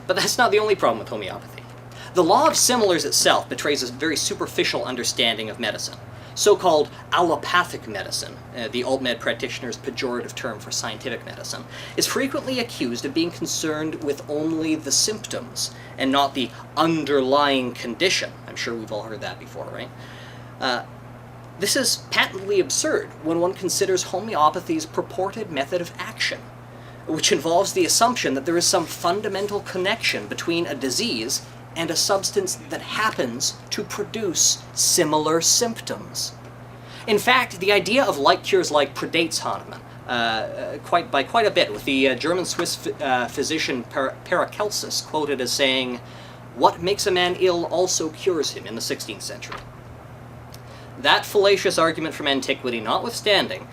But that's not the only problem with homeopathy. The law of similars itself betrays a very superficial understanding of medicine. So-called allopathic medicine, the alt-med practitioner's pejorative term for scientific medicine, is frequently accused of being concerned with only the symptoms and not the underlying condition. I'm sure we've all heard that before, right? This is patently absurd when one considers homeopathy's purported method of action, which involves the assumption that there is some fundamental connection between a disease and a substance that happens to produce similar symptoms. In fact, the idea of like cures like predates Hahnemann by quite a bit, with the German-Swiss physician Paracelsus quoted as saying, "What makes a man ill also cures him," in the 16th century. That fallacious argument from antiquity notwithstanding,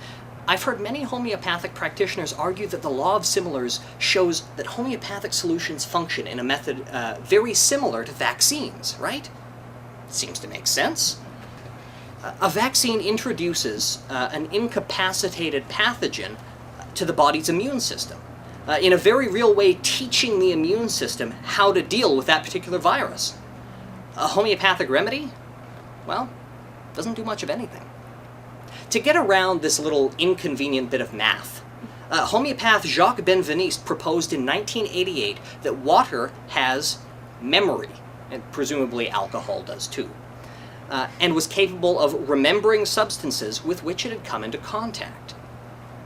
I've heard many homeopathic practitioners argue that the law of similars shows that homeopathic solutions function in a method very similar to vaccines, right? Seems to make sense. A vaccine introduces an incapacitated pathogen to the body's immune system, in a very real way teaching the immune system how to deal with that particular virus. A homeopathic remedy? Well, doesn't do much of anything. To get around this little inconvenient bit of math, homeopath Jacques Benveniste proposed in 1988 that water has memory, and presumably alcohol does too, and was capable of remembering substances with which it had come into contact.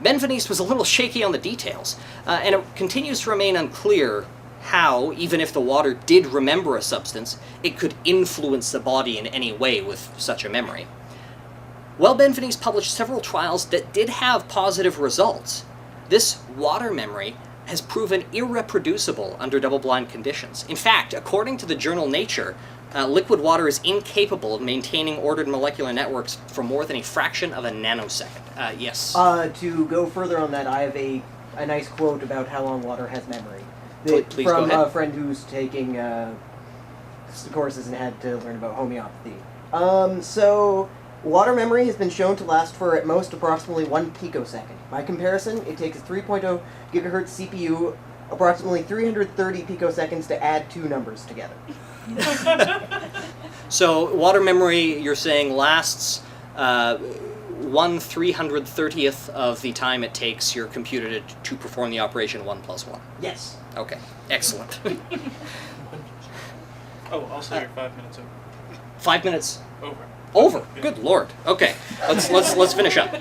Benveniste was a little shaky on the details, and it continues to remain unclear how, even if the water did remember a substance, it could influence the body in any way with such a memory. Well, Benveniste published several trials that did have positive results. This water memory has proven irreproducible under double-blind conditions. In fact, according to the journal Nature, liquid water is incapable of maintaining ordered molecular networks for more than a fraction of a nanosecond. Yes? To go further on that, I have a nice quote about how long water has memory. Please go from ahead. A friend who's taking courses and had to learn about homeopathy. So, water memory has been shown to last for at most approximately 1 picosecond. By comparison, it takes a 3.0 gigahertz CPU approximately 330 picoseconds to add two numbers together. So, water memory, you're saying, lasts 1/330th of the time it takes your computer to perform the operation 1 + 1. Yes. Okay, excellent. Oh, also you're 5 minutes over. 5 minutes Over. over. Good Lord. Okay, let's finish up.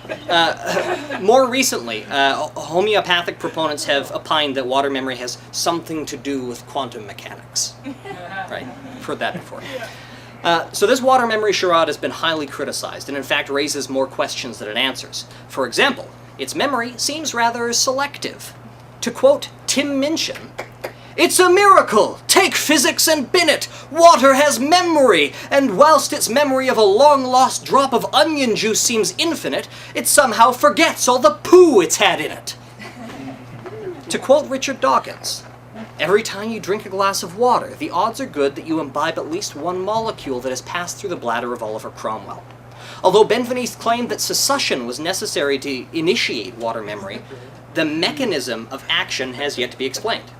More recently, homeopathic proponents have opined that water memory has something to do with quantum mechanics. Right? I've heard that before. So this water memory charade has been highly criticized, and in fact raises more questions than it answers. For example, its memory seems rather selective. To quote Tim Minchin, "It's a miracle! Take physics and bin it! Water has memory, and whilst its memory of a long-lost drop of onion juice seems infinite, it somehow forgets all the poo it's had in it." To quote Richard Dawkins, "Every time you drink a glass of water, the odds are good that you imbibe at least one molecule that has passed through the bladder of Oliver Cromwell." Although Benveniste claimed that succussion was necessary to initiate water memory, the mechanism of action has yet to be explained.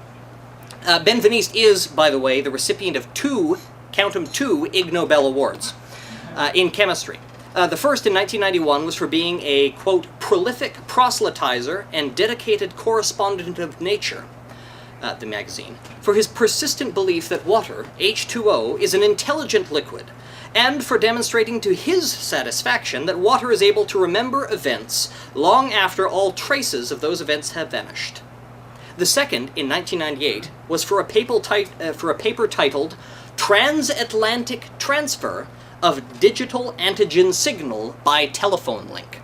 Benveniste is, by the way, the recipient of two Ig Nobel Awards in chemistry. The first in 1991 was for being a, quote, prolific proselytizer and dedicated correspondent of Nature, the magazine, for his persistent belief that water, H2O, is an intelligent liquid, and for demonstrating to his satisfaction that water is able to remember events long after all traces of those events have vanished. The second, in 1998, was for a paper titled Transatlantic Transfer of Digital Antigen Signal by Telephone Link,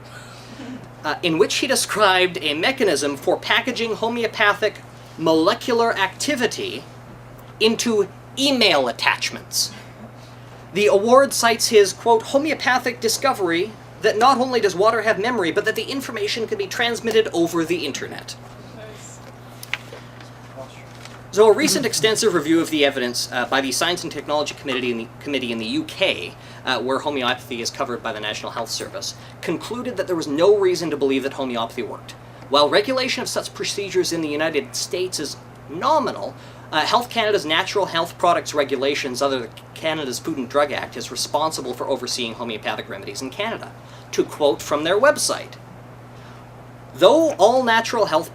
in which he described a mechanism for packaging homeopathic molecular activity into email attachments. The award cites his, quote, homeopathic discovery that not only does water have memory, but that the information can be transmitted over the internet. So a recent extensive review of the evidence by the Science and Technology Committee in the UK, where homeopathy is covered by the National Health Service, concluded that there was no reason to believe that homeopathy worked. While regulation of such procedures in the United States is nominal, Health Canada's Natural Health Products Regulations, under Canada's Food and Drug Act, is responsible for overseeing homeopathic remedies in Canada. To quote from their website, though all natural health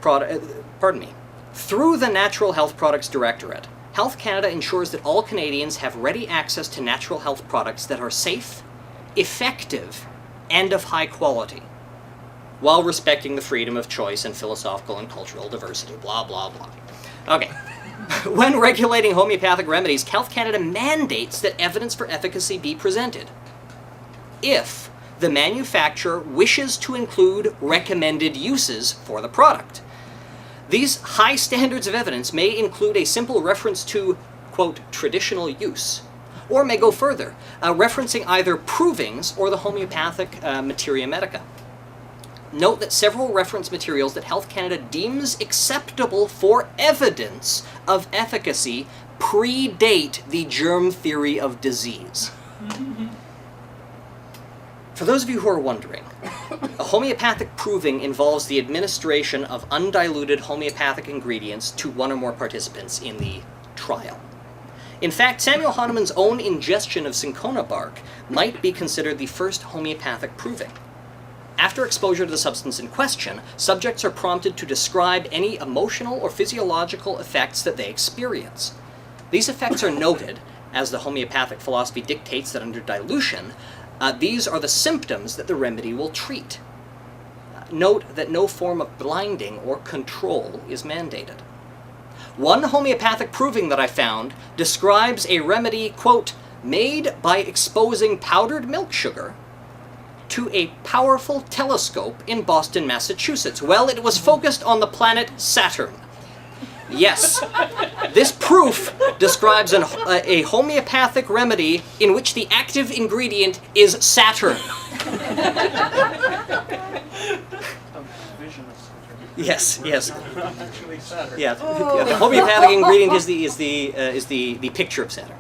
through the Natural Health Products Directorate, Health Canada ensures that all Canadians have ready access to natural health products that are safe, effective, and of high quality, while respecting the freedom of choice and philosophical and cultural diversity, blah, blah, blah. Okay. When regulating homeopathic remedies, Health Canada mandates that evidence for efficacy be presented if the manufacturer wishes to include recommended uses for the product. These high standards of evidence may include a simple reference to, quote, traditional use, or may go further, referencing either provings or the homeopathic materia medica. Note that several reference materials that Health Canada deems acceptable for evidence of efficacy predate the germ theory of disease. For those of you who are wondering, a homeopathic proving involves the administration of undiluted homeopathic ingredients to one or more participants in the trial. In fact, Samuel Hahnemann's own ingestion of cinchona bark might be considered the first homeopathic proving. After exposure to the substance in question, subjects are prompted to describe any emotional or physiological effects that they experience. These effects are noted, as the homeopathic philosophy dictates that under dilution, these are the symptoms that the remedy will treat. Note that no form of blinding or control is mandated. One homeopathic proving that I found describes a remedy, quote, made by exposing powdered milk sugar to a powerful telescope in Boston, Massachusetts. Well, it was focused on the planet Saturn. Yes, this proof describes a homeopathic remedy in which the active ingredient is Saturn. Yes, yes. Actually, Saturn. Yeah, yeah, the homeopathic ingredient is the picture of Saturn.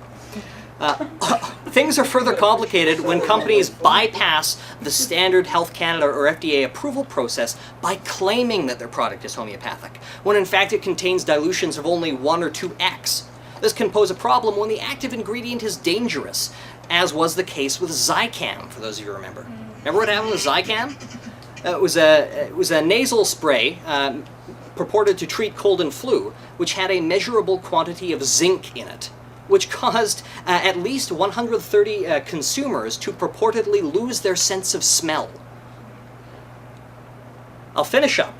Things are further complicated when companies bypass the standard Health Canada or FDA approval process by claiming that their product is homeopathic, when in fact it contains dilutions of only 1 or 2x. This can pose a problem when the active ingredient is dangerous, as was the case with Zicam, for those of you who remember. Remember what happened with Zicam? It was a nasal spray purported to treat cold and flu, which had a measurable quantity of zinc in it, which caused at least 130 consumers to purportedly lose their sense of smell. I'll finish up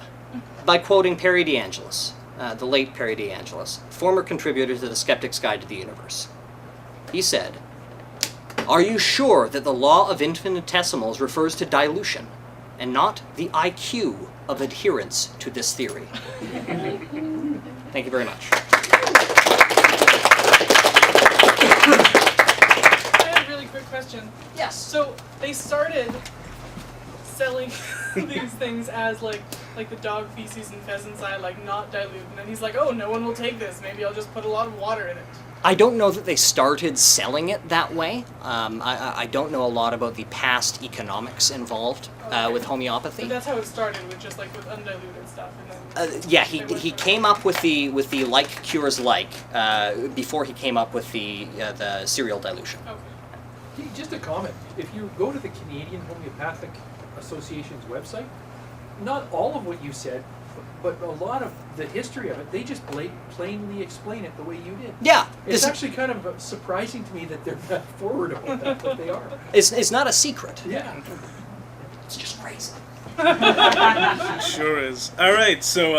by quoting Perry DeAngelis, the late Perry DeAngelis, former contributor to the Skeptics Guide to the Universe. He said, "Are you sure that the law of infinitesimals refers to dilution, and not the IQ of adherence to this theory?" Thank you very much. I have a really quick question. Yes. So they started selling these things as like the dog feces and pheasant's eye, like not dilute, and then he's like, oh, no one will take this. Maybe I'll just put a lot of water in it. I don't know that they started selling it that way. I don't know a lot about the past economics involved with homeopathy. But that's how it started, with just like with undiluted stuff, and then. Yeah, he came up with the like cures like before he came up with the serial dilution. Okay. Just a comment. If you go to the Canadian Homeopathic Association's website, not all of what you said, but a lot of the history of it, they just plainly explain it the way you did. Yeah. It's actually kind of surprising to me that they're that forward about that, but they are. It's not a secret. Yeah. It's just crazy. Sure is. All right, so.